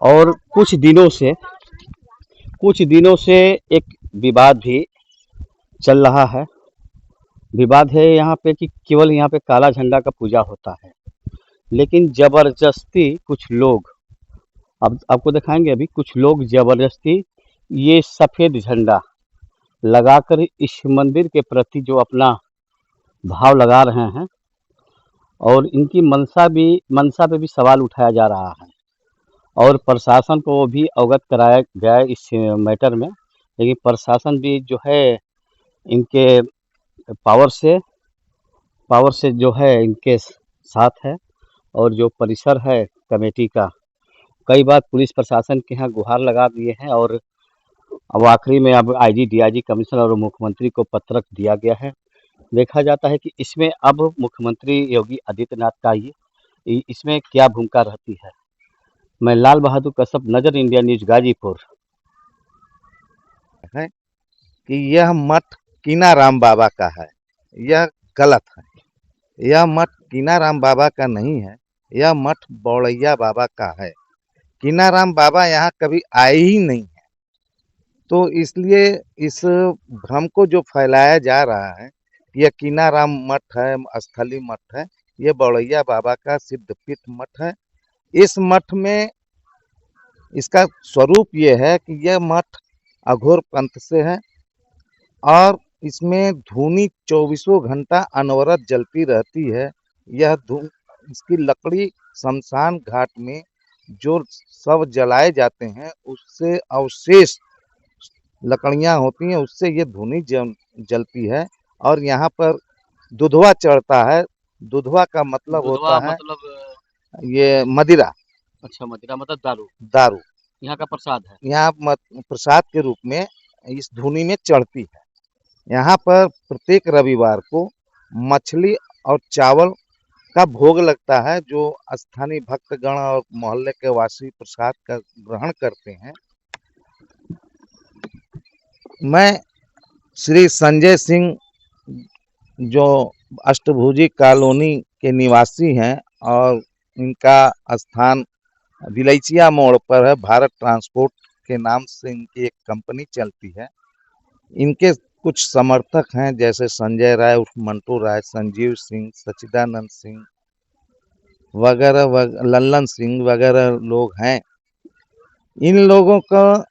और कुछ दिनों से एक विवाद भी चल रहा है। विवाद है यहाँ पे कि केवल यहाँ पे काला झंडा का पूजा होता है, लेकिन जबरदस्ती कुछ लोग, अब आपको दिखाएंगे, अभी कुछ लोग जबरदस्ती ये सफेद झंडा लगाकर इस मंदिर के प्रति जो अपना भाव लगा रहे हैं, और इनकी मनसा पे भी सवाल उठाया जा रहा है और प्रशासन को भी अवगत कराया गया है इस मैटर में। लेकिन प्रशासन भी जो है इनके पावर से पावर से जो है इनके साथ है। और जो परिसर है कमेटी का, कई बार पुलिस प्रशासन के यहाँ गुहार लगा दिए हैं, और अब आखिरी में अब आईजी डीआईजी कमिश्नर और मुख्यमंत्री को पत्रक दिया गया है। देखा जाता है कि इसमें अब मुख्यमंत्री योगी आदित्यनाथ का ये इसमें क्या भूमिका रहती है। मैं लाल बहादुर कश्यप, नजर इंडिया न्यूज, गाजीपुर। है कि यह मठ कीनाराम बाबा का है, यह गलत है। यह मठ कीनाराम बाबा का नहीं है, यह मठ बौड़ैया बाबा का है। कीनाराम बाबा यहाँ कभी आए ही नहीं है, तो इसलिए इस भ्रम को जो फैलाया जा रहा है, यह कीनाराम मठ है, स्थली मठ है, यह बौड़ैया बाबा का सिद्धपीठ मठ है। इस मठ में इसका स्वरूप ये है कि यह मठ अघोर पंथ से है और इसमें धूनी चौबीसों घंटा अनवरत जलती रहती है। यह इसकी लकड़ी शमशान घाट में जो सब जलाए जाते हैं उससे अवशेष लकड़ियां होती हैं, उससे ये धूनी जलती है। और यहाँ पर दुधवा चढ़ता है। दुधवा का मतलब दुधवा होता है मतलब ये मदिरा। अच्छा, मदिरा मतलब दारू। दारू यहाँ का प्रसाद है। यहाँ प्रसाद के रूप में इस धूनी में चढ़ती है। यहाँ पर प्रत्येक रविवार को मछली और चावल का भोग लगता है, जो स्थानीय भक्तगण और मोहल्ले के वासी प्रसाद का ग्रहण करते हैं। मैं श्री संजय सिंह, जो अष्टभुजी कॉलोनी के निवासी हैं और इनका स्थान विलैचिया मोड़ पर है, भारत ट्रांसपोर्ट के नाम से इनकी एक कंपनी चलती है। इनके कुछ समर्थक हैं जैसे संजय राय उर्फ मंटू राय, संजीव सिंह, सचिदानंद सिंह वगैरह लल्लन सिंह वगैरह लोग हैं। इन लोगों का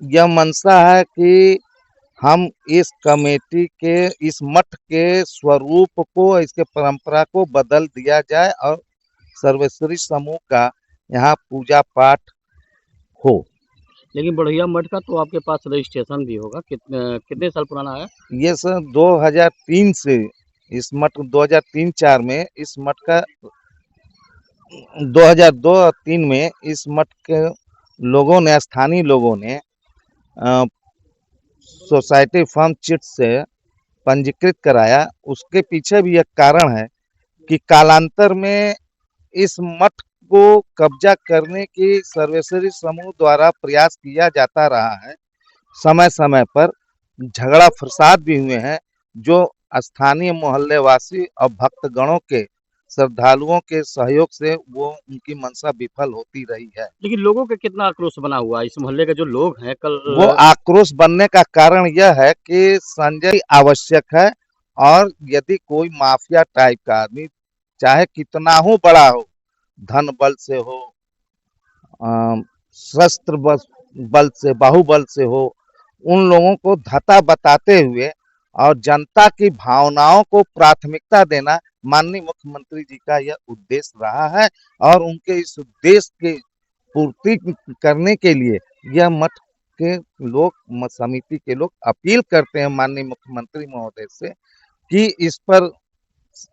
यह मंशा है कि हम इस कमेटी के, इस मठ के स्वरूप को, इसके परंपरा को बदल दिया जाए और सर्वेश्वरी समूह का यहाँ पूजा पाठ हो। लेकिन बढ़िया मठ का तो आपके पास रजिस्ट्रेशन भी होगा। कितने साल पुराना है? ये सर 2003 से इस मठ, 2003-4 में इस मठ का, 2002 और 3 में इस मठ के लोगों ने, स्थानीय लोगों ने सोसाइटी फर्म चिट से पंजीकृत कराया। उसके पीछे भी एक कारण है कि कालांतर में इस मठ को कब्जा करने की सर्वेश्वरी समूह द्वारा प्रयास किया जाता रहा है। समय समय पर झगड़ा फसाद भी हुए हैं, जो स्थानीय मोहल्ले वासी और भक्तगणों के, श्रद्धालुओं के सहयोग से वो उनकी मंशा विफल होती रही है। लेकिन लोगों का कितना आक्रोश बना हुआ है, इस मोहल्ले के जो लोग हैं कल। वो आक्रोश बनने का कारण यह है कि संजय आवश्यक है, और यदि कोई माफिया टाइप का आदमी, चाहे कितना हो बड़ा हो, धन बल से हो, शस्त्र बल से, बाहुबल से हो, उन लोगों को धता बताते हुए और जनता की भावनाओं को प्राथमिकता देना माननीय मुख्यमंत्री जी का यह उद्देश्य रहा है। और उनके इस उद्देश्य की पूर्ति करने के लिए यह मठ के लोग, समिति के लोग अपील करते हैं माननीय मुख्यमंत्री महोदय से कि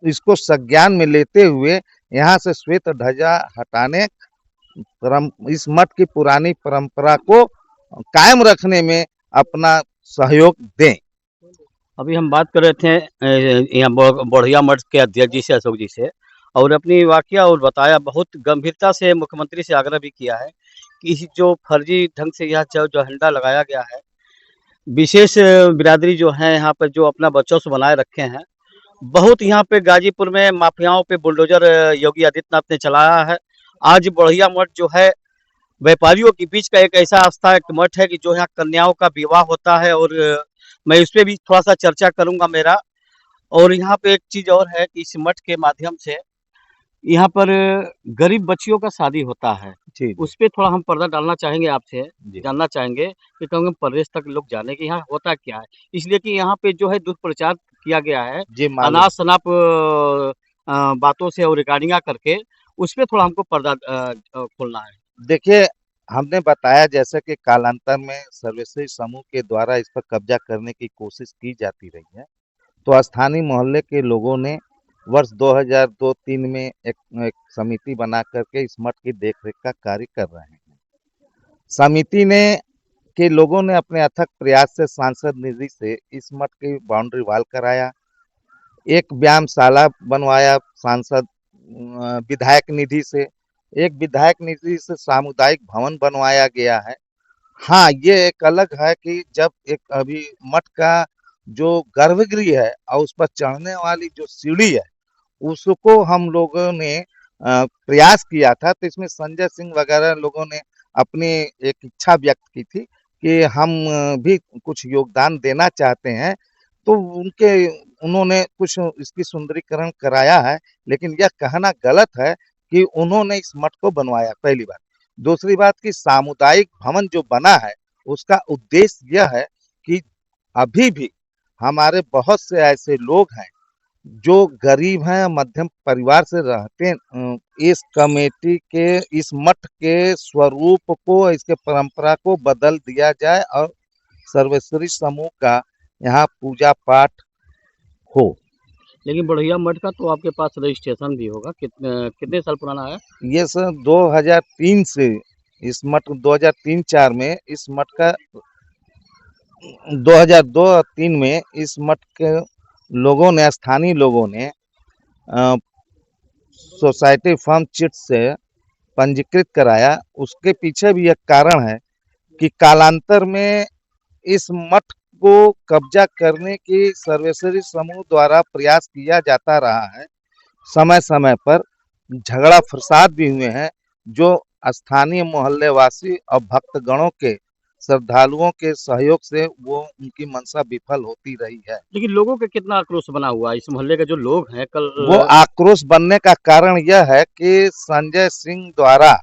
इसको संज्ञान में लेते हुए यहाँ से श्वेत ध्वजा हटाने, इस मठ की पुरानी परंपरा को कायम रखने में अपना सहयोग दें। अभी हम बात कर रहे थे यहाँ बढ़िया मठ के अध्यक्ष जी से, अशोक जी से, और अपनी वाकया और बताया। बहुत गंभीरता से मुख्यमंत्री से आग्रह भी किया है कि इस जो फर्जी ढंग से यह जो झंडा लगाया गया है, विशेष बिरादरी जो है यहाँ पर जो अपना वर्चस्व बनाए रखे हैं, बहुत यहाँ पे गाजीपुर में माफियाओं पे बुलडोजर योगी आदित्यनाथ ने चलाया है। आज बढ़िया मठ जो है व्यापारियों के बीच का एक ऐसा आस्था एक मठ है कि जो यहाँ कन्याओं का विवाह होता है और मैं इस पे भी थोड़ा सा चर्चा करूंगा मेरा। और यहाँ पे एक चीज और है कि इस मठ के माध्यम से यहाँ पर गरीब बच्चियों का शादी होता है। जी जी उस पे थोड़ा हम पर्दा डालना चाहेंगे आपसे, जी जानना चाहेंगे कि कम से कम प्रदेश तक लोग जाने कि यहाँ होता क्या है। इसलिए कि यहाँ पे जो है दुष्प्रचार किया गया है, जी मालूम। अनाप-शनाप बातों से और रिकॉर्डिंगा करके, उस पे थोड़ा हमको पर्दा खोलना है। देखिए, हमने बताया जैसे कि कालांतर में सर्वश्रेष्ठ समूह के द्वारा इस पर कब्जा करने की कोशिश की जाती रही है। तो स्थानीय मोहल्ले के लोगों ने वर्ष 2002-3 में एक समिति बना करके इस मठ की देखरेख का कार्य कर रहे हैं। समिति ने के लोगों ने अपने अथक प्रयास से सांसद निधि से इस मठ की बाउंड्री वॉल कराया, एक व्यायामशाला बनवाया सांसद विधायक निधि से, एक विधायक निधि से सामुदायिक भवन बनवाया गया है। हाँ, ये एक अलग है कि जब एक अभी मठ का जो गर्भगृह है और उस पर चढ़ने वाली जो सीढ़ी है, उसको हम लोगों ने प्रयास किया था, तो इसमें संजय सिंह वगैरह लोगों ने अपनी एक इच्छा व्यक्त की थी कि हम भी कुछ योगदान देना चाहते हैं। तो उनके उन्होंने कुछ इसकी सुंदरीकरण कराया है, लेकिन यह कहना गलत है कि उन्होंने इस मठ को बनवाया, पहली बात। दूसरी बात कि सामुदायिक भवन जो बना है, उसका उद्देश्य यह है कि अभी भी हमारे बहुत से ऐसे लोग हैं जो गरीब हैं, मध्यम परिवार से रहते हैं। इस कमेटी के, इस मठ के स्वरूप को, इसके परंपरा को बदल दिया जाए और सर्वश्रेष्ठ समूह का यहाँ पूजा पाठ हो। लेकिन बढ़ैया मठ का तो आपके पास रजिस्ट्रेशन भी होगा, कितने साल पुराना है? ये सन 2003 से इस मठ 2003-4 में इस मठ का 2002 और 3 में इस मठ के लोगों ने, स्थानीय लोगों ने अ, सोसाइटी फर्म चिट से पंजीकृत कराया। उसके पीछे भी एक कारण है कि कालांतर में इस मठ को कब्जा करने की सर्वश्रेष्ठ समूह द्वारा प्रयास किया जाता रहा है। समय समय पर झगड़ा फसाद भी हुए हैं, जो स्थानीय मोहल्ले वासी और भक्तगणों के, श्रद्धालुओं के सहयोग से वो उनकी मंशा विफल होती रही है। लेकिन लोगों का कितना आक्रोश बना हुआ है, इस मोहल्ले के जो लोग हैं कल वो आक्रोश बनने का कारण यह है कि संजय सिंह द्वारा,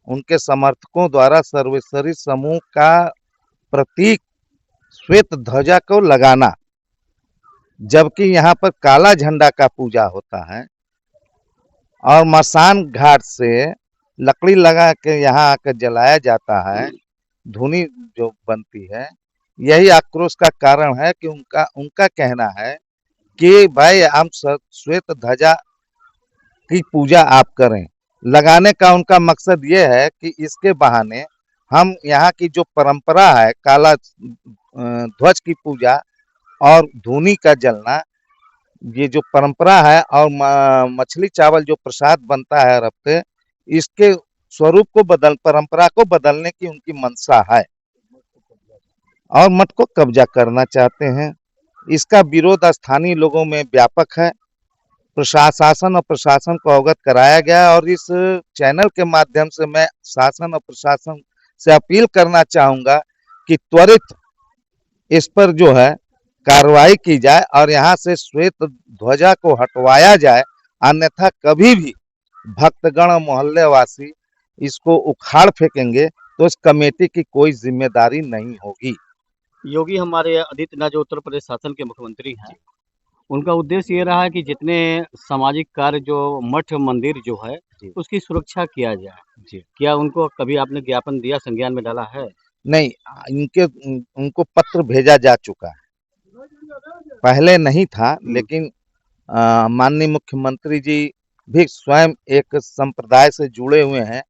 उनके समर्थकों द्वारा सर्वश्रेष्ठ समूह का प्रतीक श्वेत ध्वजा को लगाना, जबकि यहाँ पर काला झंडा का पूजा होता है और मसान घाट से लकड़ी लगा के यहाँ आकर जलाया जाता है, धुनी जो बनती है। यही आक्रोश का कारण है कि उनका उनका कहना है कि भाई हम श्वेत ध्वजा की पूजा आप करें। लगाने का उनका मकसद ये है कि इसके बहाने हम यहाँ की जो परंपरा है, काला ध्वज की पूजा और धूनी का जलना, ये जो परंपरा है, और मछली चावल जो प्रसाद बनता है हर हफ्ते, इसके स्वरूप को बदल, परंपरा को बदलने की उनकी मंशा है और मठ को कब्जा करना चाहते हैं। इसका विरोध स्थानीय लोगों में व्यापक है। प्रशासन और प्रशासन को अवगत कराया गया और इस चैनल के माध्यम से मैं शासन और प्रशासन से अपील करना चाहूंगा कि त्वरित इस पर जो है कार्रवाई की जाए और यहाँ से श्वेत ध्वजा को हटवाया जाए, अन्यथा कभी भी भक्तगण और मोहल्ले वासी इसको उखाड़ फेंकेंगे तो इस कमेटी की कोई जिम्मेदारी नहीं होगी। योगी हमारे आदित्यनाथ जो उत्तर प्रदेश शासन के मुख्यमंत्री हैं, उनका उद्देश्य ये रहा है कि जितने सामाजिक कार्य जो मठ मंदिर जो है जी उसकी सुरक्षा किया जाए। जी। क्या उनको कभी आपने ज्ञापन दिया, संज्ञान में डाला है? नहीं, इनके उनको पत्र भेजा जा चुका है, पहले नहीं था, लेकिन माननीय मुख्यमंत्री जी भी स्वयं एक संप्रदाय से जुड़े हुए हैं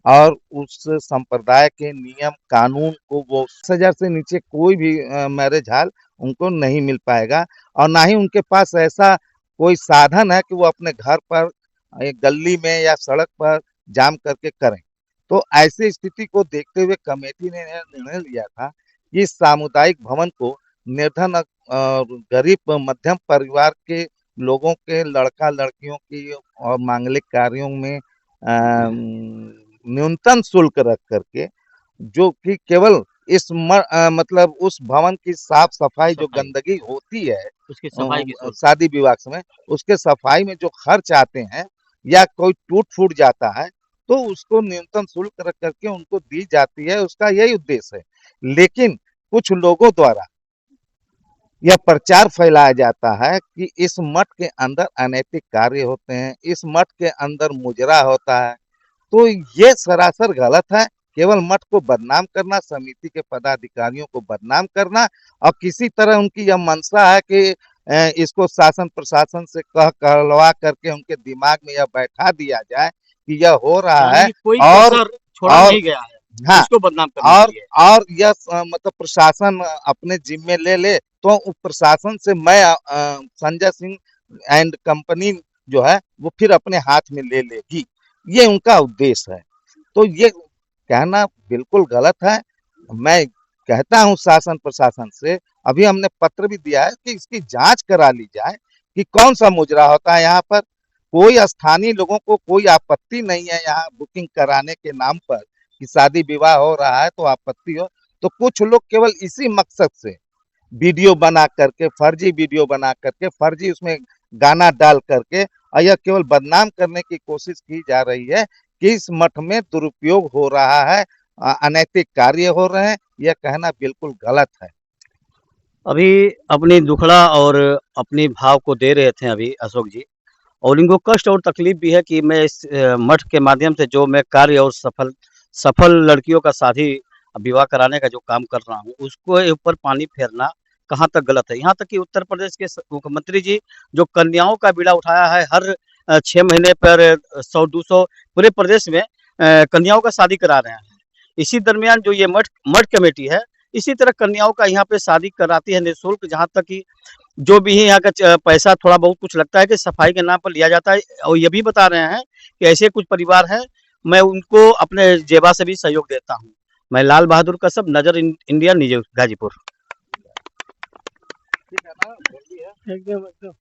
और उस संप्रदाय के नियम कानून को वो 10,000 से नीचे कोई भी मैरिज हॉल उनको नहीं मिल पाएगा और ना ही उनके पास ऐसा कोई साधन है कि वो अपने घर पर, एक गली में या सड़क पर जाम करके करें। तो ऐसी स्थिति को देखते हुए कमेटी ने निर्णय लिया था कि इस सामुदायिक भवन को निर्धन और गरीब मध्यम परिवार के लोगों के, लड़का लड़कियों की और मांगलिक कार्यों में न्यूनतम शुल्क रख करके, जो कि केवल मतलब उस भवन की साफ सफाई, जो सफाई गंदगी होती है उसकी सफाई की शुल्क। शादी विवाह समय, उसके सफाई में जो खर्च आते हैं या कोई टूट फूट जाता है, तो उसको न्यूनतम शुल्क रख करके उनको दी जाती है। उसका यही उद्देश्य है। लेकिन कुछ लोगों द्वारा यह प्रचार फैलाया जाता है कि इस मठ के अंदर अनैतिक कार्य होते हैं, इस मठ के अंदर मुजरा होता है। तो ये सरासर गलत है। केवल मठ को बदनाम करना, समिति के पदाधिकारियों को बदनाम करना, और किसी तरह उनकी यह मंशा है कि इसको शासन प्रशासन से कह कहलवा करके उनके दिमाग में यह बैठा दिया जाए कि यह हो रहा यानी है। कि कोई और कसर छोड़ा और नहीं गया है हाँ, इसको बदनाम करने के और लिए। और यह मतलब प्रशासन अपने जिम्मे ले ले, तो प्रशासन से मैं संजय सिंह एंड कंपनी जो है वो फिर अपने हाथ में ले लेगी। ये उनका उद्देश्य है। तो ये कहना बिल्कुल गलत है। मैं कहता हूँ शासन प्रशासन से, अभी हमने पत्र भी दिया है कि इसकी जांच करा ली जाए कि कौन सा मुजरा होता है यहाँ पर। कोई स्थानीय लोगों को कोई आपत्ति नहीं है यहाँ बुकिंग कराने के नाम पर कि शादी विवाह हो रहा है तो आपत्ति हो। तो कुछ लोग केवल इसी मकसद से वीडियो बना करके, फर्जी वीडियो बना करके, फर्जी उसमें गाना डाल करके, और यह केवल बदनाम करने की कोशिश की जा रही है कि इस मठ में दुरुपयोग हो रहा है, अनैतिक कार्य हो रहे हैं। यह कहना बिल्कुल गलत है। अभी अपनी दुखड़ा और अपनी भाव को दे रहे थे अभी अशोक जी, और इनको कष्ट और तकलीफ भी है कि मैं इस मठ के माध्यम से जो मैं कार्य और सफल सफल लड़कियों का शादी विवाह कराने का जो काम कर रहा हूँ, उसको ऊपर पानी फेरना कहाँ तक गलत है। यहाँ तक कि उत्तर प्रदेश के मुख्यमंत्री जी जो कन्याओं का बीड़ा उठाया है, हर 6 महीने पर 100-200 पूरे प्रदेश में कन्याओं का शादी करा रहे हैं। इसी दरमियान जो ये मठ मठ कमेटी है, इसी तरह कन्याओं का यहाँ पे शादी कराती है निःशुल्क। जहाँ तक कि जो भी है यहाँ का पैसा थोड़ा बहुत कुछ लगता है कि सफाई के नाम पर लिया जाता है, और ये भी बता रहे हैं कि ऐसे कुछ परिवार हैं, मैं उनको अपने जेबा से भी सहयोग देता हूँ। मैं लाल बहादुर कसब, नजर इंडिया न्यूज, गाजीपुर। ठीक है ना, जल्दी है। एकदम एकदम।